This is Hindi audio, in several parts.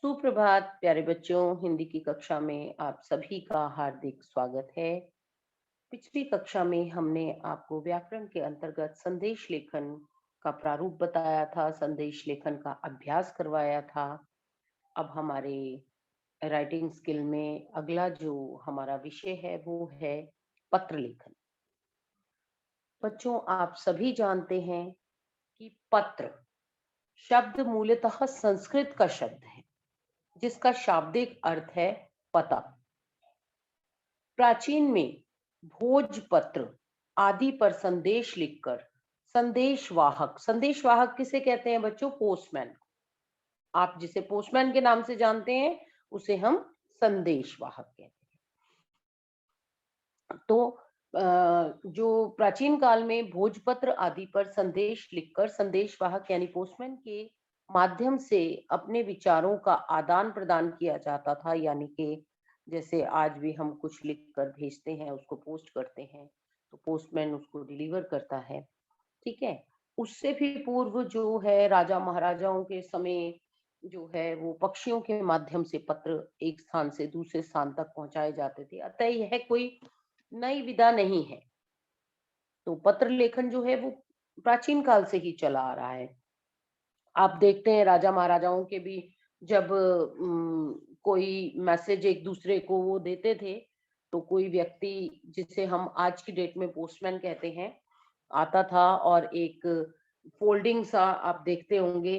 सुप्रभात प्यारे बच्चों। हिंदी की कक्षा में आप सभी का हार्दिक स्वागत है। पिछली कक्षा में हमने आपको व्याकरण के अंतर्गत संदेश लेखन का प्रारूप बताया था, संदेश लेखन का अभ्यास करवाया था। अब हमारे राइटिंग स्किल में अगला जो हमारा विषय है वो है पत्र लेखन। बच्चों, आप सभी जानते हैं कि पत्र शब्द मूलतः संस्कृत का शब्द है जिसका शाब्दिक अर्थ है पता। प्राचीन में भोजपत्र आदि पर संदेश लिखकर संदेशवाहक, संदेशवाहक किसे कहते हैं बच्चों? पोस्टमैन। आप जिसे पोस्टमैन के नाम से जानते हैं उसे हम संदेशवाहक कहते हैं। तो जो प्राचीन काल में भोजपत्र आदि पर संदेश लिखकर संदेशवाहक यानी पोस्टमैन के माध्यम से अपने विचारों का आदान प्रदान किया जाता था, यानी कि जैसे आज भी हम कुछ लिख कर भेजते हैं, उसको पोस्ट करते हैं, तो पोस्टमैन उसको डिलीवर करता है। ठीक है। उससे भी पूर्व जो है राजा महाराजाओं के समय जो है वो पक्षियों के माध्यम से पत्र एक स्थान से दूसरे स्थान तक पहुंचाए जाते थे। अतः यह कोई नई विधा नहीं है। तो पत्र लेखन जो है वो प्राचीन काल से ही चला आ रहा है। आप देखते हैं राजा महाराजाओं के भी जब कोई मैसेज एक दूसरे को वो देते थे, तो कोई व्यक्ति जिसे हम आज की डेट में पोस्टमैन कहते हैं आता था और एक फोल्डिंग सा आप देखते होंगे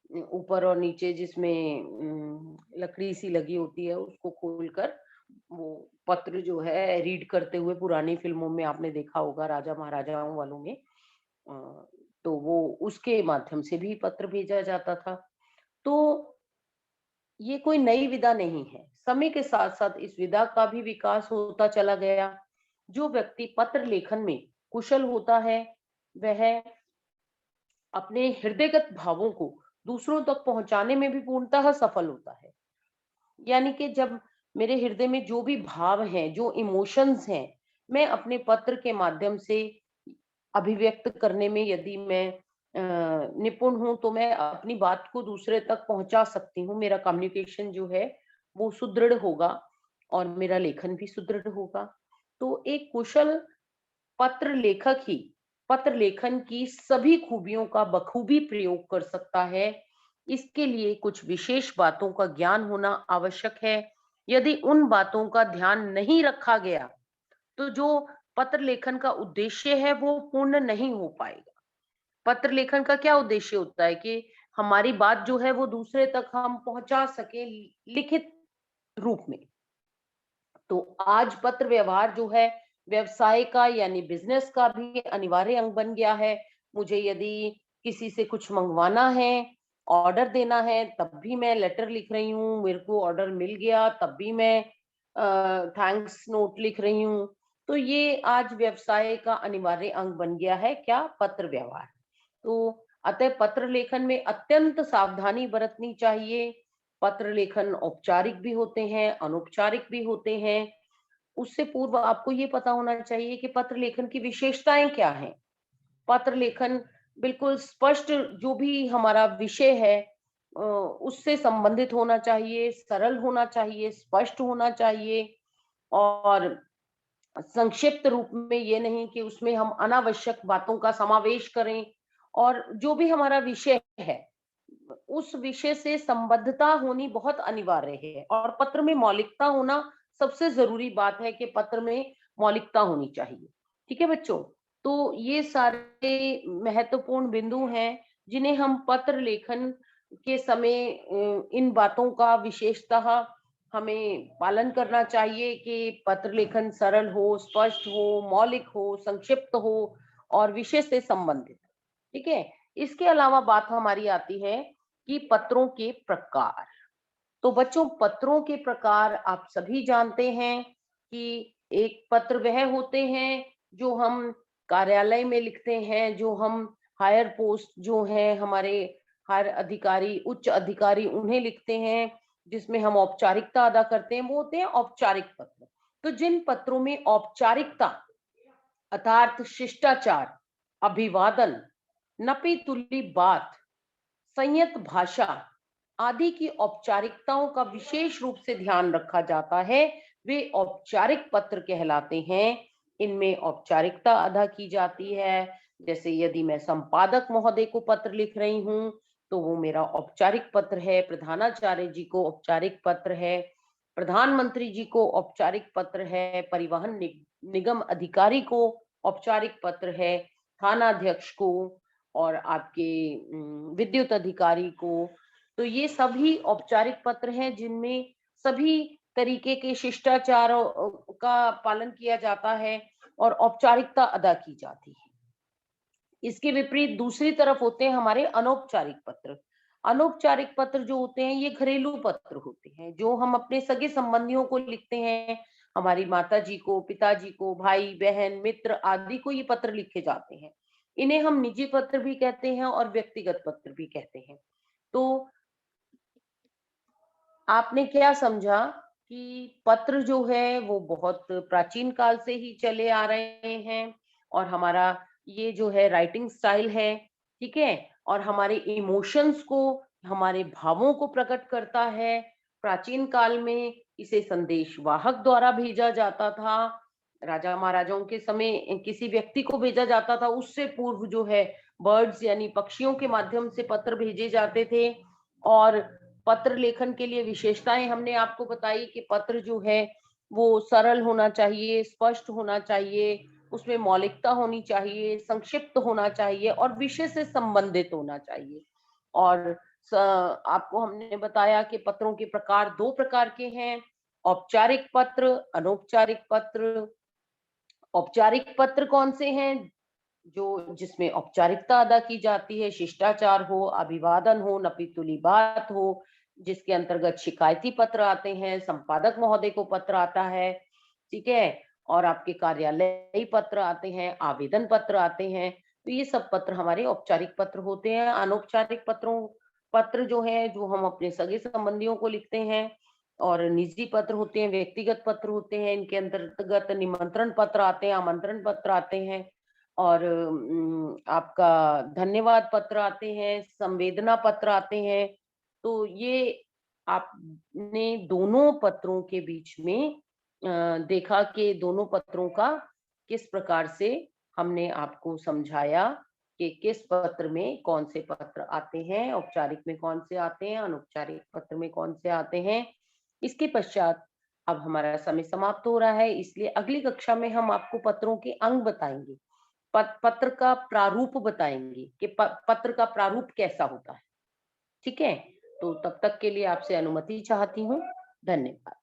ऊपर और नीचे, जिसमें लकड़ी सी लगी होती है, उसको खोलकर वो पत्र जो है रीड करते हुए, पुरानी फिल्मों में आपने देखा होगा राजा महाराजाओं वालों में, अ, तो वो उसके माध्यम से भी पत्र भेजा जाता था। तो ये कोई नई विधा नहीं है। समय के साथ साथ इस विधा का भी विकास होता चला गया। जो व्यक्ति पत्र लेखन में कुशल होता है वह अपने हृदयगत भावों को दूसरों तक पहुंचाने में भी पूर्णतः सफल होता है। यानी कि जब मेरे हृदय में जो भी भाव हैं, जो इमोशंस हैं, मैं अपने पत्र के माध्यम से अभिव्यक्त करने में यदि मैं निपुण हूँ, तो मैं अपनी बात को दूसरे तक पहुंचा सकती हूँ। मेरा कम्युनिकेशन जो है वो सुदृढ़ होगा और मेरा लेखन भी सुदृढ़ होगा। तो एक कुशल पत्र लेखक ही पत्र लेखन की सभी खूबियों का बखूबी प्रयोग कर सकता है। इसके लिए कुछ विशेष बातों का ज्ञान होना आवश्यक है। यदि उन बातों का ध्यान नहीं रखा गया तो जो पत्र लेखन का उद्देश्य है वो पूर्ण नहीं हो पाएगा। पत्र लेखन का क्या उद्देश्य होता है कि हमारी बात जो है वो दूसरे तक हम पहुंचा सके लिखित रूप में। तो आज पत्र व्यवहार जो है व्यवसाय का यानी बिजनेस का भी अनिवार्य अंग बन गया है। मुझे यदि किसी से कुछ मंगवाना है, ऑर्डर देना है, तब भी मैं लेटर लिख रही हूँ। मेरे को ऑर्डर मिल गया तब भी मैं थैंक्स नोट लिख रही हूँ। तो ये आज व्यवसाय का अनिवार्य अंग बन गया है, क्या? पत्र व्यवहार। तो अतः पत्र लेखन में अत्यंत सावधानी बरतनी चाहिए। पत्र लेखन औपचारिक भी होते हैं, अनौपचारिक भी होते हैं। उससे पूर्व आपको ये पता होना चाहिए कि पत्र लेखन की विशेषताएं क्या हैं। पत्र लेखन बिल्कुल स्पष्ट, जो भी हमारा विषय है उससे संबंधित होना चाहिए, सरल होना चाहिए, स्पष्ट होना चाहिए और संक्षिप्त रूप में ये नहीं कि उसमें हम अनावश्यक बातों का समावेश करें। और जो भी हमारा विषय है उस विषय से संबद्धता होनी बहुत अनिवार्य है और पत्र में मौलिकता होना सबसे जरूरी बात है कि पत्र में मौलिकता होनी चाहिए। ठीक है बच्चों? तो ये सारे महत्वपूर्ण बिंदु हैं जिन्हें हम पत्र लेखन के समय इन बातों का विशेषतः हमें पालन करना चाहिए कि पत्र लेखन सरल हो, स्पष्ट हो, मौलिक हो, संक्षिप्त हो और विषय से संबंधित। ठीक है। इसके अलावा बात हमारी आती है कि पत्रों के प्रकार। तो बच्चों, पत्रों के प्रकार आप सभी जानते हैं कि एक पत्र वह होते हैं जो हम कार्यालय में लिखते हैं, जो हम हायर पोस्ट जो है हमारे हायर अधिकारी, उच्च अधिकारी उन्हें लिखते हैं, जिसमें हम औपचारिकता अदा करते हैं, वो होते हैं औपचारिक पत्र। तो जिन पत्रों में औपचारिकता अर्थात शिष्टाचार, अभिवादन, नपी तुली बात, संयत भाषा, आदि की औपचारिकताओं का विशेष रूप से ध्यान रखा जाता है, वे औपचारिक पत्र कहलाते हैं। इनमें औपचारिकता अदा की जाती है। जैसे यदि मैं संपादक महोदय को पत्र लिख रही हूँ, तो वो मेरा औपचारिक पत्र है। प्रधानाचार्य जी को औपचारिक पत्र है। प्रधानमंत्री जी को औपचारिक पत्र है। परिवहन निगम अधिकारी को औपचारिक पत्र है। थानाध्यक्ष को और आपके विद्युत अधिकारी को। तो ये सभी औपचारिक पत्र हैं जिनमें सभी तरीके के शिष्टाचारों का पालन किया जाता है और औपचारिकता अदा की जाती है। इसके विपरीत दूसरी तरफ होते हैं हमारे अनौपचारिक पत्र। अनौपचारिक पत्र जो होते हैं ये घरेलू पत्र होते हैं, जो हम अपने सगे संबंधियों को लिखते हैं। हमारी माता जी को, पिताजी को, भाई बहन मित्र आदि को ये पत्र लिखे जाते हैं। इन्हें हम निजी पत्र भी कहते हैं और व्यक्तिगत पत्र भी कहते हैं। तो आपने क्या समझा कि पत्र जो है वो बहुत प्राचीन काल से ही चले आ रहे हैं और हमारा ये जो है राइटिंग स्टाइल है, ठीक है? और हमारे इमोशंस को, हमारे भावों को प्रकट करता है। प्राचीन काल में इसे संदेशवाहक द्वारा भेजा जाता था। राजा महाराजाओं के समय किसी व्यक्ति को भेजा जाता था, उससे पूर्व जो है बर्ड्स यानी पक्षियों के माध्यम से पत्र भेजे जाते थे। और पत्र लेखन के लिए विशेषताएं हमने आपको बताई कि पत्र जो है वो सरल होना चाहिए, स्पष्ट होना चाहिए, उसमें मौलिकता होनी चाहिए, संक्षिप्त होना चाहिए और विषय से संबंधित होना चाहिए। और आपको हमने बताया कि पत्रों के प्रकार दो प्रकार के हैं, औपचारिक पत्र, अनौपचारिक पत्र। औपचारिक पत्र कौन से हैं? जो जिसमें औपचारिकता अदा की जाती है, शिष्टाचार हो, अभिवादन हो, नपीतुली बात हो, जिसके अंतर्गत शिकायती पत्र आते हैं, संपादक महोदय को पत्र आता है, ठीक है? और आपके कार्यालयी पत्र आते हैं, आवेदन पत्र आते हैं। तो ये सब पत्र हमारे औपचारिक पत्र होते हैं। अनौपचारिक पत्र जो है, जो हम अपने सगे संबंधियों को लिखते हैं और निजी पत्र होते हैं, व्यक्तिगत पत्र होते हैं। इनके अंतर्गत निमंत्रण पत्र आते हैं, आमंत्रण पत्र आते हैं और आपका धन्यवाद पत्र आते हैं, संवेदना पत्र आते हैं। तो ये आपने दोनों पत्रों के बीच में देखा कि दोनों पत्रों का किस प्रकार से हमने आपको समझाया कि किस पत्र में कौन से पत्र आते हैं, औपचारिक में कौन से आते हैं, अनौपचारिक पत्र में कौन से आते हैं। इसके पश्चात अब हमारा समय समाप्त हो रहा है, इसलिए अगली कक्षा में हम आपको पत्रों के अंग बताएंगे। पत्र का प्रारूप बताएंगे कि पत्र का प्रारूप कैसा होता है, ठीक है? तो तब तक के लिए आपसे अनुमति चाहती हूँ। धन्यवाद।